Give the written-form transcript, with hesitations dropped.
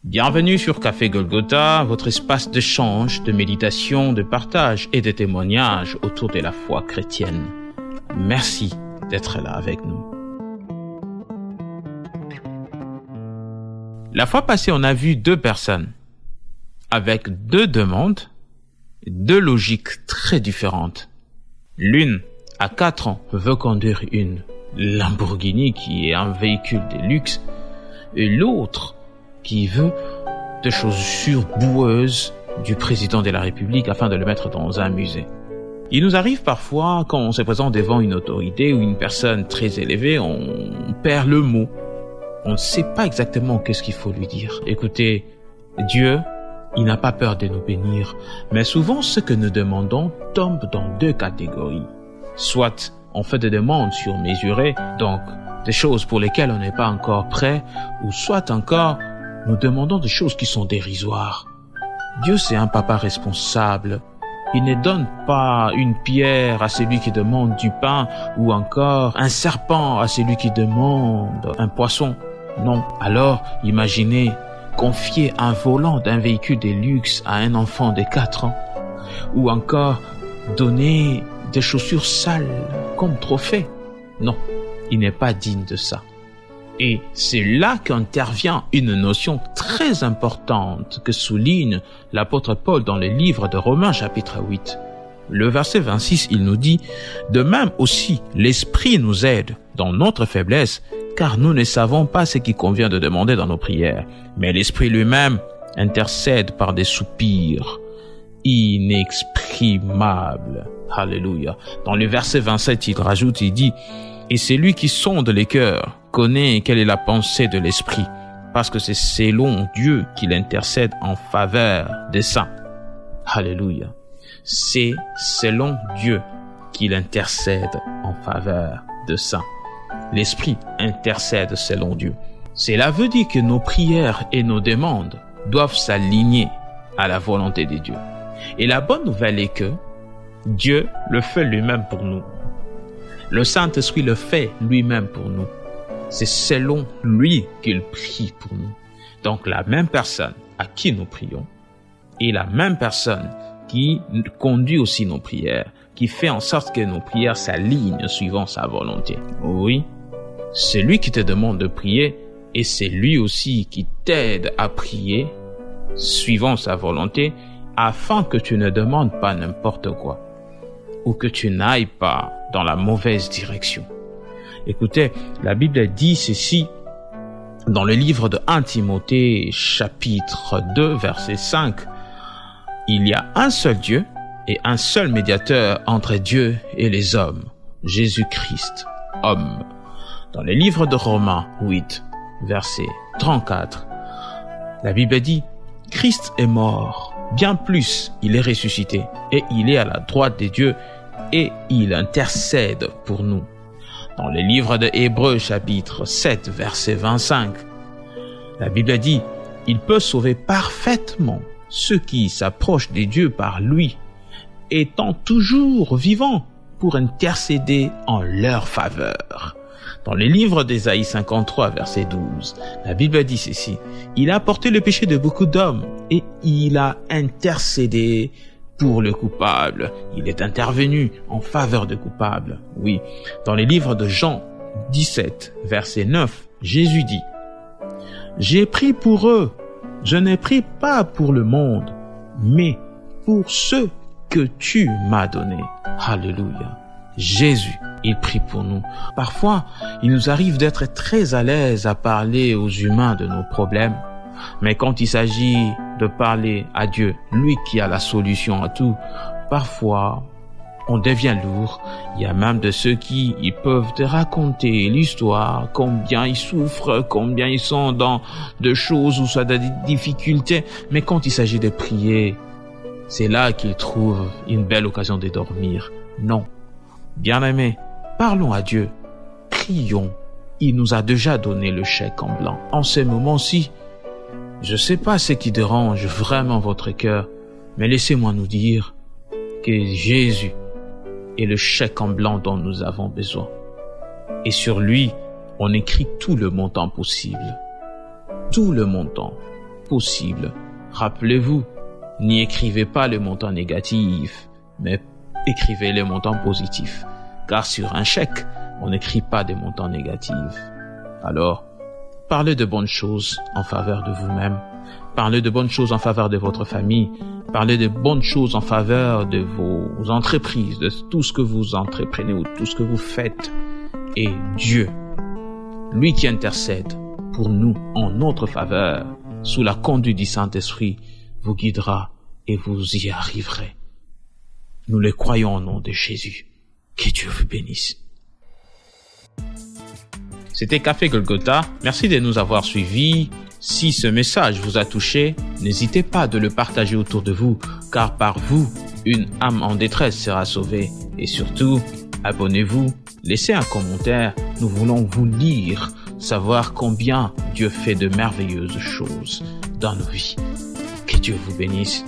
Bienvenue sur Café Golgotha, votre espace d'échange, de méditation, de partage et de témoignage autour de la foi chrétienne. Merci d'être là avec nous. La fois passée, on a vu deux personnes avec deux demandes, deux logiques très différentes. L'une, à 4 ans, veut conduire une Lamborghini qui est un véhicule de luxe et l'autre qui veut des chaussures boueuses du président de la République afin de le mettre dans un musée. Il nous arrive parfois, quand on se présente devant une autorité ou une personne très élevée, on perd le mot. On ne sait pas exactement qu'est-ce qu'il faut lui dire. Écoutez, Dieu, il n'a pas peur de nous bénir, mais souvent ce que nous demandons tombe dans deux catégories. Soit on fait des demandes surmesurées, donc des choses pour lesquelles on n'est pas encore prêt, ou soit encore nous demandons des choses qui sont dérisoires. Dieu, c'est un papa responsable. Il ne donne pas une pierre à celui qui demande du pain ou encore un serpent à celui qui demande un poisson. Non. Alors, imaginez confier un volant d'un véhicule de luxe à un enfant de 4 ans ou encore donner des chaussures sales comme trophée. Non, il n'est pas digne de ça. Et c'est là qu'intervient une notion très importante que souligne l'apôtre Paul dans le livre de Romains chapitre 8. Le verset 26, il nous dit « De même aussi, l'Esprit nous aide dans notre faiblesse, car nous ne savons pas ce qu'il convient de demander dans nos prières. Mais l'Esprit lui-même intercède par des soupirs inexprimables. » Alléluia. Dans le verset 27, il rajoute, il dit « Et c'est lui qui sonde les cœurs, connaît quelle est la pensée de l'Esprit, parce que c'est selon Dieu qu'il intercède en faveur des saints. » Alléluia. C'est selon Dieu qu'il intercède en faveur des saints. L'Esprit intercède selon Dieu. Cela veut dire que nos prières et nos demandes doivent s'aligner à la volonté de Dieu. Et la bonne nouvelle est que Dieu le fait lui-même pour nous. Le Saint-Esprit le fait lui-même pour nous. C'est selon lui qu'il prie pour nous. Donc la même personne à qui nous prions est la même personne qui conduit aussi nos prières, qui fait en sorte que nos prières s'alignent suivant sa volonté. Oui, c'est lui qui te demande de prier et c'est lui aussi qui t'aide à prier suivant sa volonté afin que tu ne demandes pas n'importe quoi ou que tu n'ailles pas dans la mauvaise direction. Écoutez, la Bible dit ceci dans le livre de 1 Timothée chapitre 2 verset 5. Il y a un seul Dieu et un seul médiateur entre Dieu et les hommes, Jésus-Christ, homme. Dans le livre de Romains 8 verset 34, la Bible dit « Christ est mort, bien plus il est ressuscité et il est à la droite de Dieu et il intercède pour nous. » Dans le livre de Hébreux chapitre 7 verset 25, la Bible dit « Il peut sauver parfaitement ceux qui s'approchent de Dieu par lui, étant toujours vivants pour intercéder en leur faveur. » Dans le livre d'Ésaïe 53 verset 12, la Bible dit ceci, « Il a porté le péché de beaucoup d'hommes et il a intercédé pour le coupable. » Il est intervenu en faveur de coupables. Oui. Dans le livre de Jean 17 verset 9, Jésus dit, « J'ai pris pour eux, je n'ai pris pas pour le monde, mais pour ceux que tu m'as donnés. » Alléluia. Jésus, il prie pour nous. Parfois, il nous arrive d'être très à l'aise à parler aux humains de nos problèmes. Mais quand il s'agit de parler à Dieu, lui qui a la solution à tout, parfois, on devient lourd. Il y a même de ceux qui ils peuvent te raconter l'histoire, combien ils souffrent, combien ils sont dans de choses ou soit des difficultés. Mais quand il s'agit de prier, c'est là qu'ils trouvent une belle occasion de dormir. Non. Bien-aimés, parlons à Dieu. Prions. Il nous a déjà donné le chèque en blanc. En ce moment-ci, je ne sais pas ce qui dérange vraiment votre cœur, mais laissez-moi nous dire que Jésus est le chèque en blanc dont nous avons besoin. Et sur lui, on écrit tout le montant possible. Tout le montant. possible. Rappelez-vous, n'y écrivez pas les montants négatifs, mais écrivez les montants positifs. Car sur un chèque, on n'écrit pas des montants négatifs. Alors, parlez de bonnes choses en faveur de vous-même. Parlez de bonnes choses en faveur de votre famille. Parlez de bonnes choses en faveur de vos entreprises, de tout ce que vous entreprenez ou tout ce que vous faites. Et Dieu, lui qui intercède pour nous en notre faveur, sous la conduite du Saint-Esprit, vous guidera et vous y arriverez. Nous le croyons au nom de Jésus. Que Dieu vous bénisse. C'était Café Golgotha. Merci de nous avoir suivis. Si ce message vous a touché, n'hésitez pas de le partager autour de vous, car par vous, une âme en détresse sera sauvée. Et surtout, abonnez-vous, laissez un commentaire. Nous voulons vous lire, savoir combien Dieu fait de merveilleuses choses dans nos vies. Que Dieu vous bénisse.